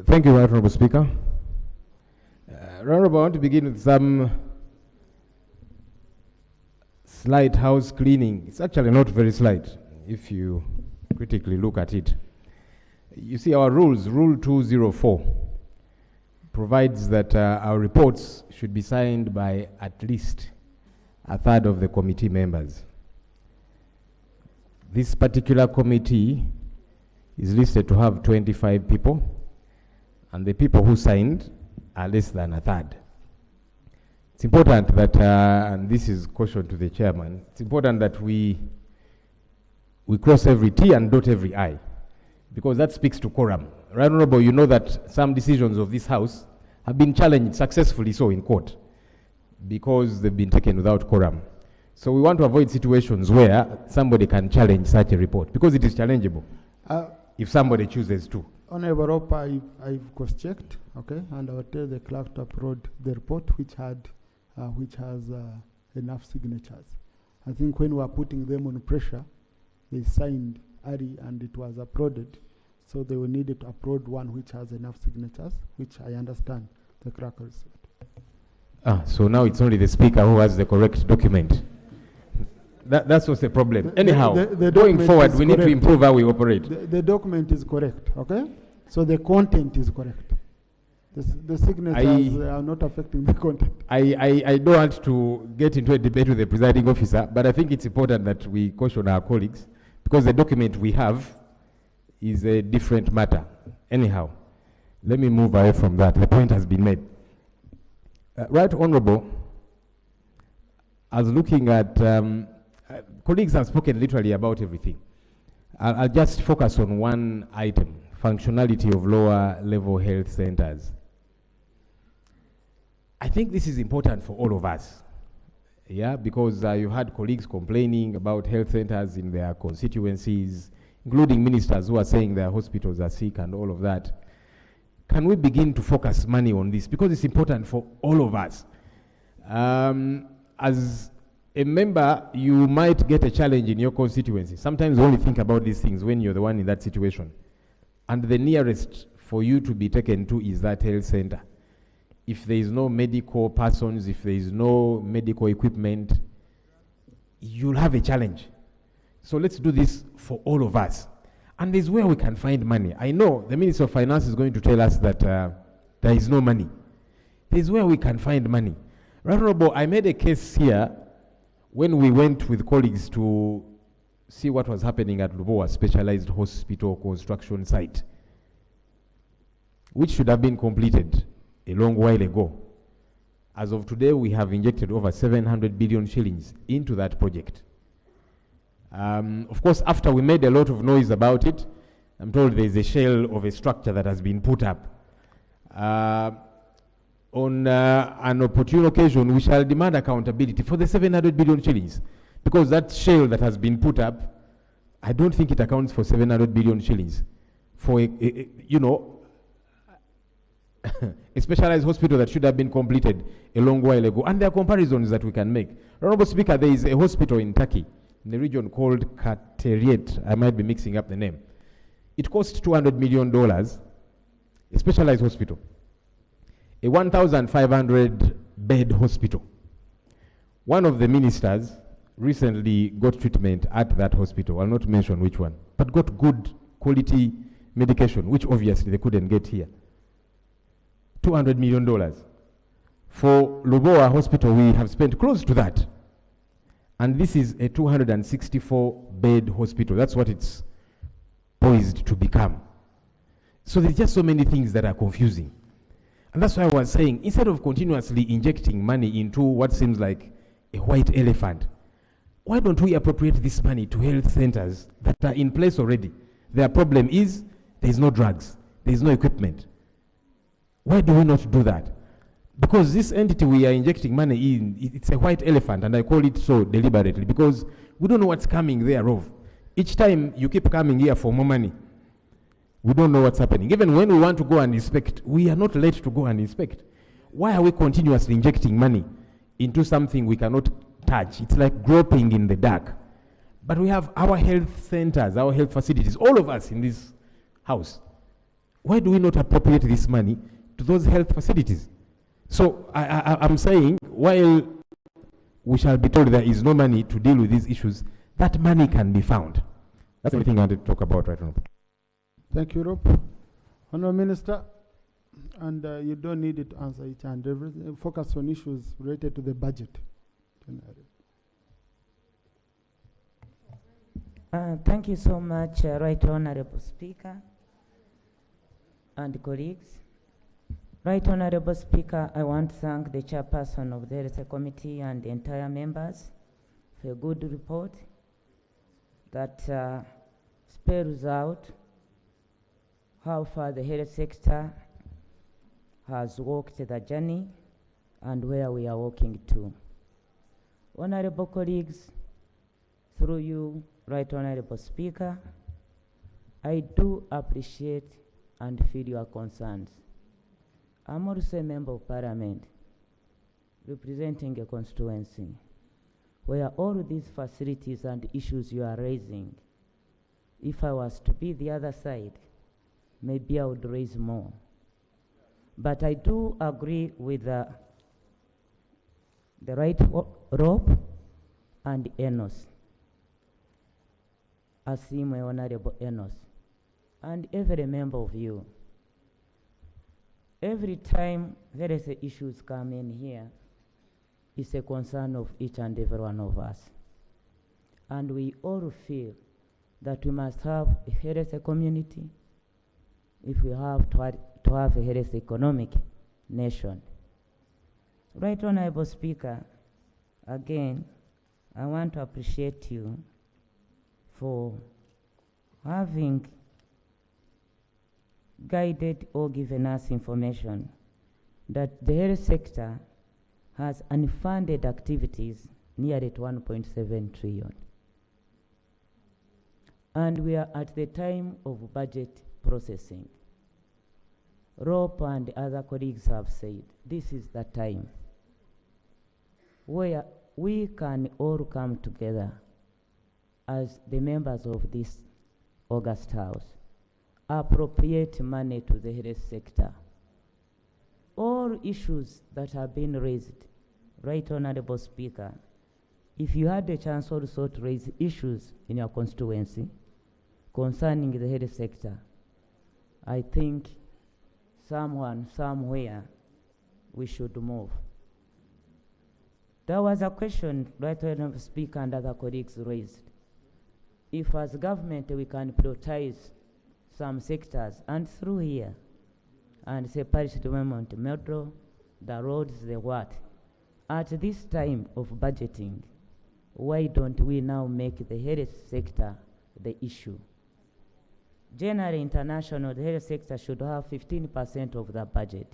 Thank you, Honorable Speaker. Honorable, I want to begin with some slight house cleaning. It's actually not very slight if you critically look at it. You see, our rules, Rule 204, provides that our reports should be signed by at least a third of the committee members. This particular committee is listed to have 25 people, and the people who signed are less than a third. It's important that, and this is caution to the chairman, it's important that we cross every T and dot every I, because that speaks to quorum. Right, Honorable, you know that some decisions of this House have been challenged successfully so in court because they've been taken without quorum. So we want to avoid situations where somebody can challenge such a report, because it is challengeable if somebody chooses to. Honorable L.O.P, I've cross-checked, okay, and I will tell the clerk to upload the report which has enough signatures. I think when we are putting them on pressure, they signed early and it was uploaded, so they will need to upload one which has enough signatures, which I understand the clerk will say. So now it's only the speaker who has the correct document. That's what's the problem. Anyhow, the going forward, we need correct. to improve how we operate. The document is correct, okay? So the content is correct. The signatures are not affecting the content. I don't want to get into a debate with the presiding officer, but I think it's important that we caution our colleagues, because the document we have is a different matter. Anyhow, let me move away from that. The point has been made. Right, Honorable, I was looking at, colleagues have spoken literally about everything. I'll just focus on one item, functionality of lower level health centers. I think this is important for all of us, yeah, because you had colleagues complaining about health centers in their constituencies, including ministers who are saying their hospitals are sick and all of that. Can we begin to focus money on this? Because it's important for all of us. As a member, you might get a challenge in your constituency. Sometimes you only think about these things when you're the one in that situation. And the nearest for you to be taken to is that health center. If there is no medical persons, if there is no medical equipment, you'll have a challenge. So let's do this for all of us. And there's where we can find money. I know the Minister of Finance is going to tell us that there is no money. There's where we can find money. Right, Honorable, I made a case here when we went with colleagues to see what was happening at Lubowa Specialized Hospital construction site, which should have been completed a long while ago. As of today, we have injected over 700 billion shillings into that project. Of course, after we made a lot of noise about it, I'm told there is a shell of a structure that has been put up. On an opportune occasion, we shall demand accountability for the 700 billion shillings, because that shell that has been put up, I don't think it accounts for 700 billion shillings for a specialized hospital that should have been completed a long while ago. And there are comparisons that we can make. Honorable Speaker, there is a hospital in Turkey, in the region called Kateriet. I might be mixing up the name. It cost $200 million, a specialized hospital, a 1,500 bed hospital. One of the ministers recently got treatment at that hospital. I'll not mention which one, but got good quality medication, which obviously they couldn't get here. $200 million. For Lubowa Hospital, we have spent close to that. And this is a 264-bed hospital. That's what it's poised to become. So there's just so many things that are confusing. And that's why I was saying, instead of continuously injecting money into what seems like a white elephant, why don't we appropriate this money to health centers that are in place already? Their problem is there's no drugs, there's no equipment. Why do we not do that? Because this entity we are injecting money in, it's a white elephant, and I call it so deliberately, because we don't know what's coming thereof. Each time you keep coming here for more money, we don't know what's happening. Even when we want to go and inspect, we are not let to go and inspect. Why are we continuously injecting money into something we cannot touch? It's like groping in the dark. But we have our health centers, our health facilities, all of us in this house. why do we not appropriate this money to those health facilities? So I'm saying, while we shall be told there is no money to deal with these issues, that money can be found. That's the only thing I wanted to talk about right now. Thank you, Rob. Honourable Minister, and you don't need it to answer each and everything. Focus on issues related to the budget. Thank you so much, Right Honourable Speaker and colleagues. Right Honourable Speaker, I want to thank the chairperson of the Health Committee and the entire members for a good report that spells out how far the health sector has walked the journey and where we are walking to. Honourable colleagues, through you, Right Honourable Speaker, I do appreciate and feel your concerns. I'm also a member of Parliament representing a constituency where all these facilities and issues you are raising, if I was to be the other side, maybe I would raise more. But I do agree with the right L.O.P and Enos, Asimwe Honorable Enos, and every member of you. Every time there is issues come in here, it's a concern of each and every one of us. And we all feel that we must have a healthy community if we have to have a healthy economic nation. Right Honourable Speaker, again, I want to appreciate you for having guided or given us information that the health sector has unfunded activities nearly at 1.7 trillion. And we are at the time of budget processing. L.O.P and other colleagues have said this is the time where we can all come together as the members of this august house, appropriate money to the health sector. All issues that have been raised, Right Honourable Speaker, if you had the chance also to raise issues in your constituency concerning the health sector, I think someone, somewhere, we should move. There was a question Right Honourable Speaker and other colleagues raised. If as government we can prioritize some sectors and through here and say Paris Development Metro, the roads, the what, at this time of budgeting, why don't we now make the health sector the issue? Generally, international, the health sector should have 15% of the budget.